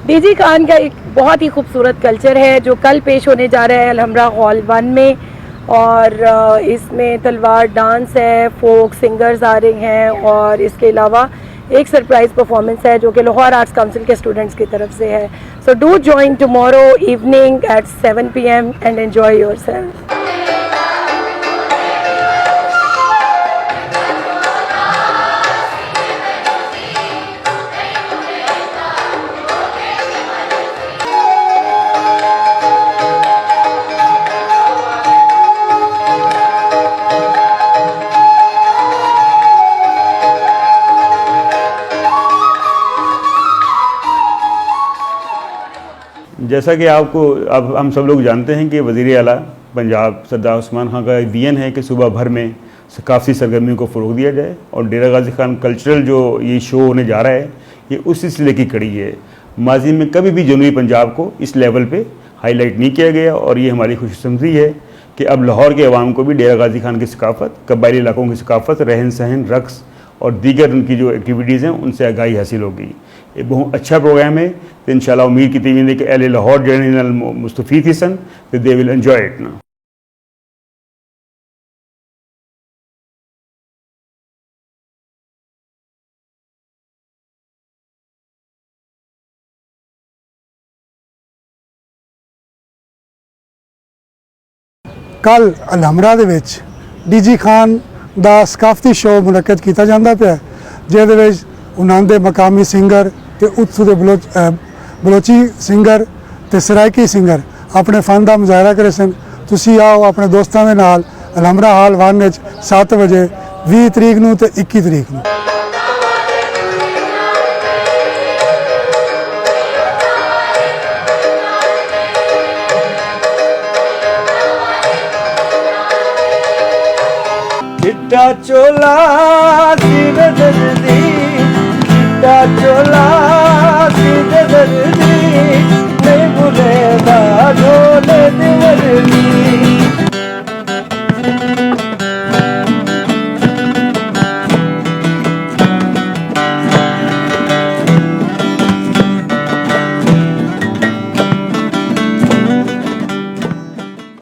DG Khan का एक बहुत ही खूबसूरत कल्चर है जो कल पेश होने जा रहा है अलहमरा हॉल 1 में, और इसमें तलवार डांस है, फोक सिंगर्स आ रहे हैं, और इसके अलावा एक सरप्राइज परफॉर्मेंस है जो कि लाहौर आर्ट्स काउंसिल के स्टूडेंट्स की तरफ से है। So do join tomorrow evening at 7 PM and enjoy yourself. जैसा कि आपको अब हम सब लोग जानते हैं कि वज़ीर आला पंजाब सरदार उस्मान खान का विजन है कि सुबह भर में सकाफ़ती सरगर्मियों को फ़रोग़ दिया जाए, और डेरा गाज़ी खान कल्चरल जो ये शो होने जा रहा है ये उस सिलसिले की कड़ी है। माजी में कभी भी जनूबी पंजाब को इस लेवल पे हाईलाइट नहीं किया गया, और ये हमारी खुशकिस्मती है कि अब लाहौर के अवाम को भी डेरा गाज़ी खान की सकाफ़त, कबायली इलाकों की सकाफ़त, रहन सहन, रक़्स और दीगर उनकी जो एक्टिविटीज़ हैं उनसे आगाही हासिल होगी। ये बहुत अच्छा प्रोग्राम है, तो इंशाल्लाह उम्मीद की तीन कि अहले लाहौर जनरल मुस्तफ़ीद हिसन तो दे विल एंजॉय इट ना। कल अलहमरा दे विच डीजी खान दा सकाफती शो मुनक्कद किया जाता पाया, जिहदे विच उन्हां दे मकामी सिंगर ते उत्थों दे बलोची सिंगर ते सराइकी सिंगर अपने फन का मुजाहरा करे सन। तुसी आओ अपने दोस्तों के नाल अलहमरा हॉल 1 विच 7 बजे 20 तरीक नूं ते 21 तरीक नूं। चिट्टा चोला सिर दर्दी, चिट्टा चोला सिर दर्दी।